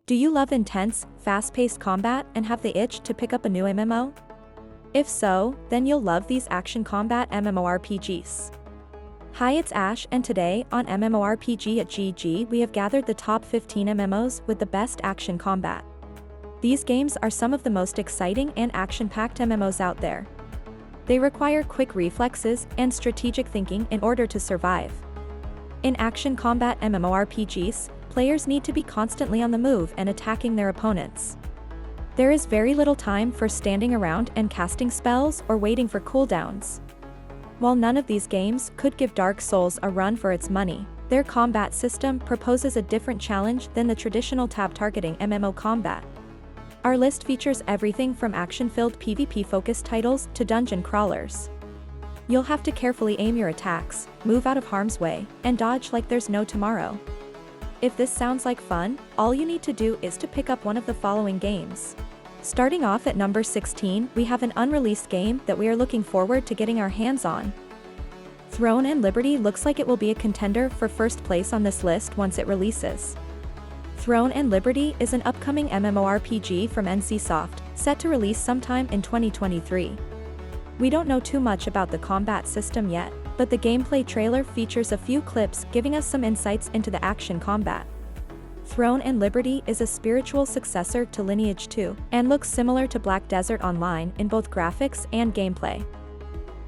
Do you love intense, fast-paced combat and have the itch to pick up a new MMO? If so, then you'll love these Action Combat MMORPGs. Hi, it's Ash, and today, on MMORPG at GG, we have gathered the top 15 MMOs with the best action combat. These games are some of the most exciting and action-packed MMOs out there. They require quick reflexes and strategic thinking in order to survive. In Action Combat MMORPGs, players need to be constantly on the move and attacking their opponents. There is very little time for standing around and casting spells or waiting for cooldowns. While none of these games could give Dark Souls a run for its money, their combat system proposes a different challenge than the traditional tab-targeting MMO combat. Our list features everything from action-filled PvP-focused titles to dungeon crawlers. You'll have to carefully aim your attacks, move out of harm's way, and dodge like there's no tomorrow. If this sounds like fun, all you need to do is to pick up one of the following games. Starting off at number 16, we have an unreleased game that we are looking forward to getting our hands on. Throne and Liberty looks like it will be a contender for first place on this list once it releases. Throne and Liberty is an upcoming MMORPG from NCSoft, set to release sometime in 2023. We don't know too much about the combat system yet, but the gameplay trailer features a few clips giving us some insights into the action combat. Throne and Liberty is a spiritual successor to Lineage 2, and looks similar to Black Desert Online in both graphics and gameplay.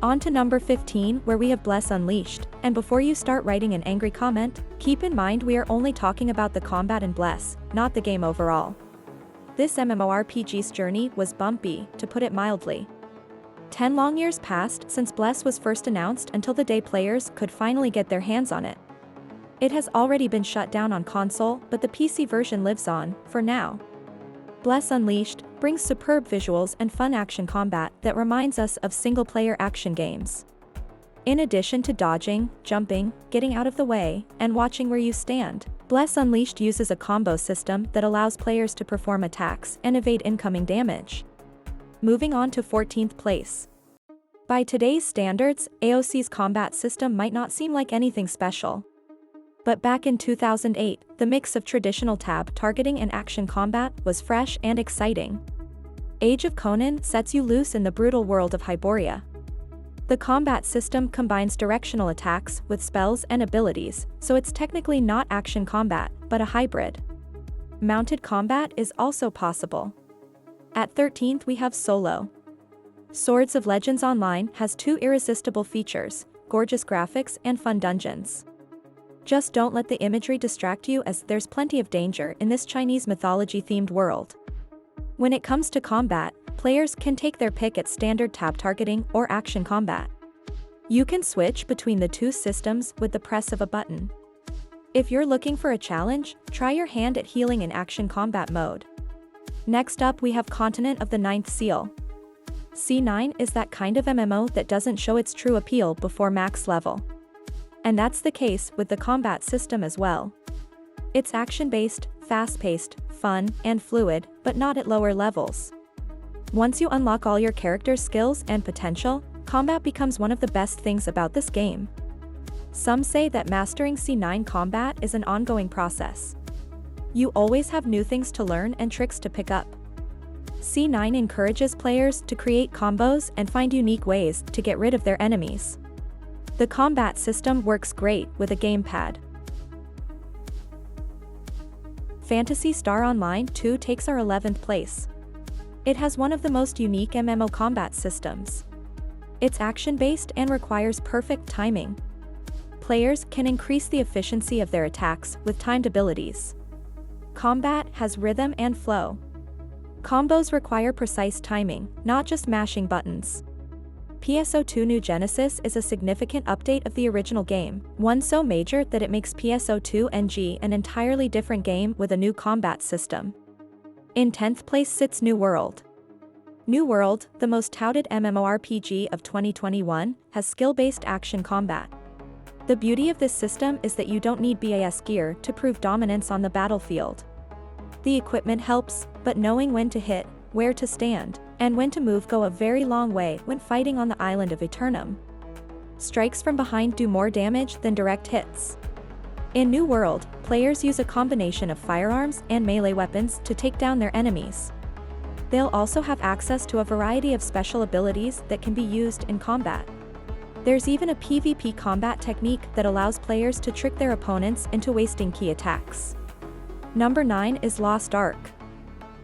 On to number 15, where we have Bless Unleashed, and before you start writing an angry comment, keep in mind we are only talking about the combat in Bless, not the game overall. This MMORPG's journey was bumpy, to put it mildly. 10 long years passed since Bless was first announced until the day players could finally get their hands on it. It has already been shut down on console, but the PC version lives on, for now. Bless Unleashed brings superb visuals and fun action combat that reminds us of single-player action games. In addition to dodging, jumping, getting out of the way, and watching where you stand, Bless Unleashed uses a combo system that allows players to perform attacks and evade incoming damage. Moving on to 14th place. By today's standards, AOC's combat system might not seem like anything special. But back in 2008, the mix of traditional tab targeting and action combat was fresh and exciting. Age of Conan sets you loose in the brutal world of Hyboria. The combat system combines directional attacks with spells and abilities, so it's technically not action combat, but a hybrid. Mounted combat is also possible. At 13th we have Solo. Swords of Legends Online has two irresistible features, gorgeous graphics and fun dungeons. Just don't let the imagery distract you, as there's plenty of danger in this Chinese mythology-themed world. When it comes to combat, players can take their pick at standard tab targeting or action combat. You can switch between the two systems with the press of a button. If you're looking for a challenge, try your hand at healing in action combat mode. Next up we have Continent of the Ninth Seal. C9 is that kind of MMO that doesn't show its true appeal before max level. And that's the case with the combat system as well. It's action-based, fast-paced, fun, and fluid, but not at lower levels. Once you unlock all your character's skills and potential, combat becomes one of the best things about this game. Some say that mastering C9 combat is an ongoing process. You always have new things to learn and tricks to pick up. C9 encourages players to create combos and find unique ways to get rid of their enemies. The combat system works great with a gamepad. Phantasy Star Online 2 takes our 11th place. It has one of the most unique MMO combat systems. It's action-based and requires perfect timing. Players can increase the efficiency of their attacks with timed abilities. Combat has rhythm and flow. Combos require precise timing, not just mashing buttons. PSO2 New Genesis is a significant update of the original game, one so major that it makes PSO2 NG an entirely different game with a new combat system. In 10th place sits New World. New World, the most touted MMORPG of 2021, has skill-based action combat. The beauty of this system is that you don't need BAS gear to prove dominance on the battlefield. The equipment helps, but knowing when to hit, where to stand, and when to move go a very long way when fighting on the island of Eternum. Strikes from behind do more damage than direct hits. In New World, players use a combination of firearms and melee weapons to take down their enemies. They'll also have access to a variety of special abilities that can be used in combat. There's even a PvP combat technique that allows players to trick their opponents into wasting key attacks. Number 9 is Lost Ark.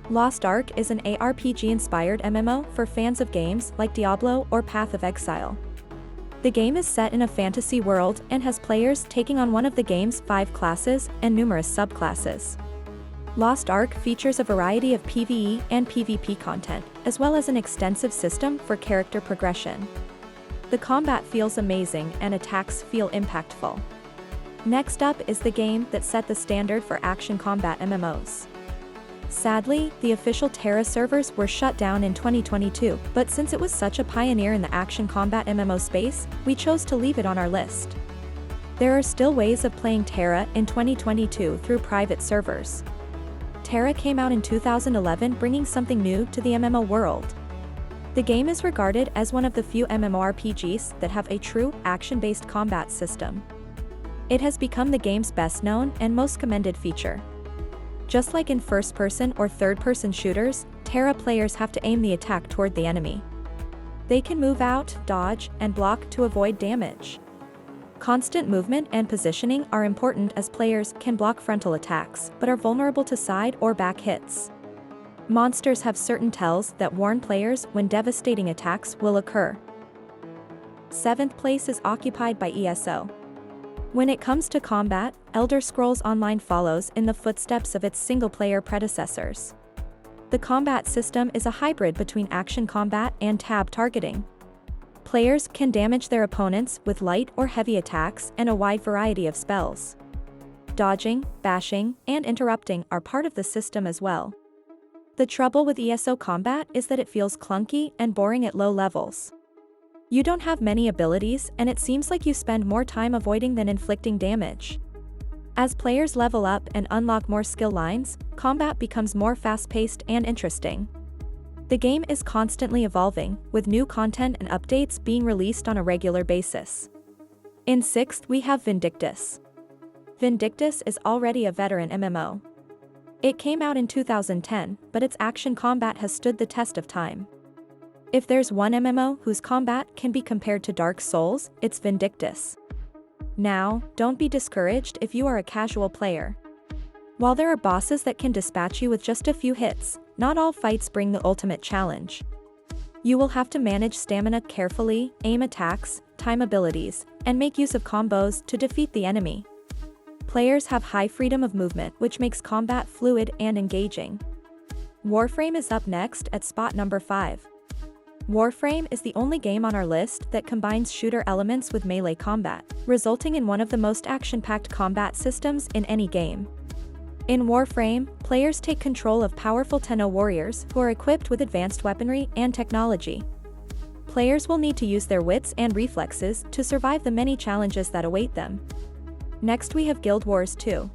Lost Ark is an ARPG-inspired MMO for fans of games like Diablo or Path of Exile. The game is set in a fantasy world and has players taking on one of the game's 5 classes and numerous subclasses. Lost Ark features a variety of PvE and PvP content, as well as an extensive system for character progression. The combat feels amazing and attacks feel impactful. Next up is the game that set the standard for action combat MMOs. Sadly, the official Tera servers were shut down in 2022, but since it was such a pioneer in the action combat MMO space, we chose to leave it on our list. There are still ways of playing Tera in 2022 through private servers. Tera came out in 2011, bringing something new to the MMO world. The game is regarded as one of the few MMORPGs that have a true, action-based combat system. It has become the game's best-known and most commended feature. Just like in first-person or third-person shooters, Tera players have to aim the attack toward the enemy. They can move out, dodge, and block to avoid damage. Constant movement and positioning are important as players can block frontal attacks, but are vulnerable to side or back hits. Monsters have certain tells that warn players when devastating attacks will occur. 7th place is occupied by ESO. When it comes to combat, Elder Scrolls Online follows in the footsteps of its single-player predecessors. The combat system is a hybrid between action combat and tab targeting. Players can damage their opponents with light or heavy attacks and a wide variety of spells. Dodging, bashing, and interrupting are part of the system as well. The trouble with ESO combat is that it feels clunky and boring at low levels. You don't have many abilities, and it seems like you spend more time avoiding than inflicting damage. As players level up and unlock more skill lines, combat becomes more fast-paced and interesting. The game is constantly evolving, with new content and updates being released on a regular basis. In 6th, we have Vindictus. Vindictus is already a veteran MMO. It came out in 2010, but its action combat has stood the test of time. If there's one MMO whose combat can be compared to Dark Souls, it's Vindictus. Now, don't be discouraged if you are a casual player. While there are bosses that can dispatch you with just a few hits, not all fights bring the ultimate challenge. You will have to manage stamina carefully, aim attacks, time abilities, and make use of combos to defeat the enemy. Players have high freedom of movement, which makes combat fluid and engaging. Warframe is up next at spot number 5. Warframe is the only game on our list that combines shooter elements with melee combat, resulting in one of the most action-packed combat systems in any game. In Warframe, players take control of powerful Tenno warriors who are equipped with advanced weaponry and technology. Players will need to use their wits and reflexes to survive the many challenges that await them. Next we have Guild Wars 2.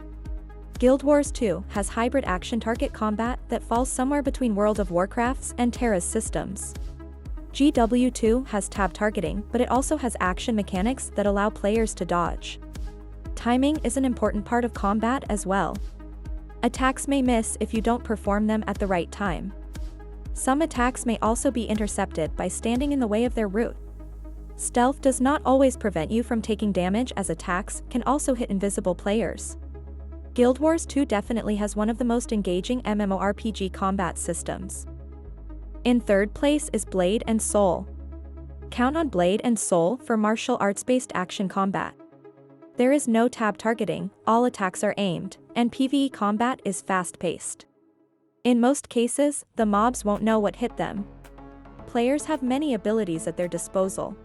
Guild Wars 2 has hybrid action target combat that falls somewhere between World of Warcraft's and Tera's systems. GW2 has tab targeting, but it also has action mechanics that allow players to dodge. Timing is an important part of combat as well. Attacks may miss if you don't perform them at the right time. Some attacks may also be intercepted by standing in the way of their route. Stealth does not always prevent you from taking damage, as attacks can also hit invisible players. Guild Wars 2 definitely has one of the most engaging MMORPG combat systems. In 3rd place is Blade and Soul. Count on Blade and Soul for martial arts-based action combat. There is no tab targeting, all attacks are aimed, and PvE combat is fast-paced. In most cases, the mobs won't know what hit them. Players have many abilities at their disposal.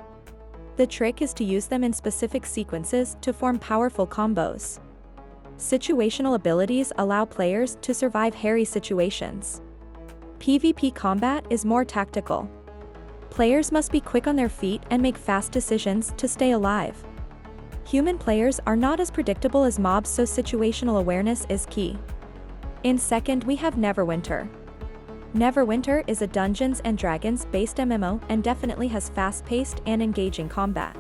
The trick is to use them in specific sequences to form powerful combos. Situational abilities allow players to survive hairy situations. PvP combat is more tactical. Players must be quick on their feet and make fast decisions to stay alive. Human players are not as predictable as mobs, so situational awareness is key. In 2nd we have Neverwinter. Neverwinter is a Dungeons & Dragons based MMO and definitely has fast-paced and engaging combat.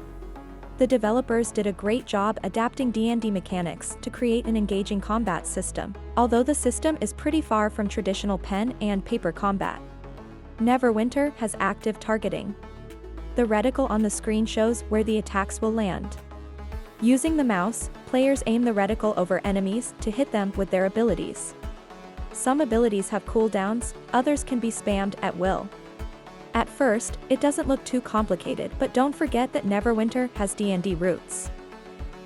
The developers did a great job adapting D&D mechanics to create an engaging combat system, although the system is pretty far from traditional pen and paper combat. Neverwinter has active targeting. The reticle on the screen shows where the attacks will land. Using the mouse, players aim the reticle over enemies to hit them with their abilities. Some abilities have cooldowns, others can be spammed at will. At first, it doesn't look too complicated, but don't forget that Neverwinter has D&D roots.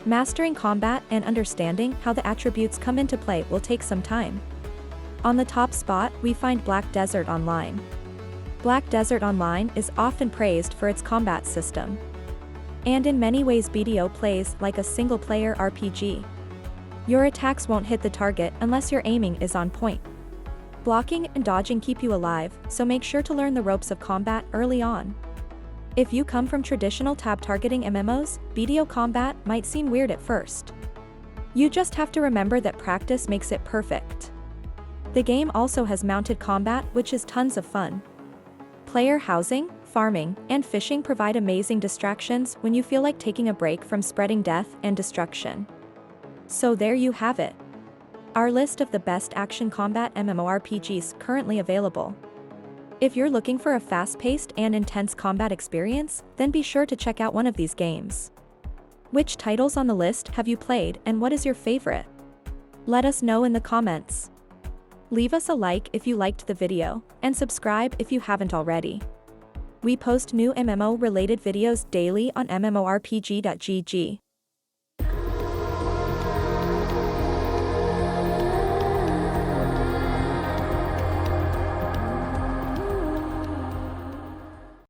Mastering combat and understanding how the attributes come into play will take some time. On the top spot, we find Black Desert Online. Black Desert Online is often praised for its combat system. And in many ways BDO plays like a single-player RPG. Your attacks won't hit the target unless your aiming is on point. Blocking and dodging keep you alive, so make sure to learn the ropes of combat early on. If you come from traditional tab targeting MMOs, BDO combat might seem weird at first. You just have to remember that practice makes it perfect. The game also has mounted combat, which is tons of fun. Player housing, farming, and fishing provide amazing distractions when you feel like taking a break from spreading death and destruction. So there you have it. Our list of the best action combat MMORPGs currently available. If you're looking for a fast-paced and intense combat experience, then be sure to check out one of these games. Which titles on the list have you played and what is your favorite? Let us know in the comments. Leave us a like if you liked the video, and subscribe if you haven't already. We post new MMO-related videos daily on MMORPG.gg.